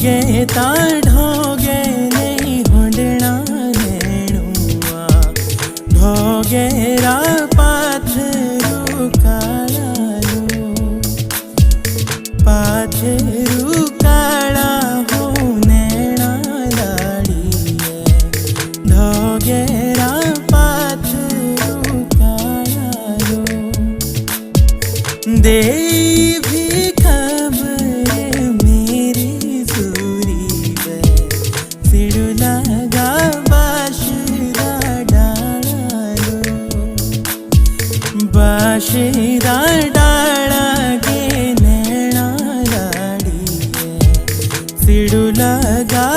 ढोगे ता ढोगे नहीं होंडना नेणुआ ढोगे रा पाथरू काळालो पाथरू काळा हो नेणा लाड़ीए ढोगे रा पाथरू काळालो दे भी खबर मेरी सूरी वे सिड़ू लगा बाशिरा डालो बाशिरा डाला गे नैना लाड़ी सिड़ू लगा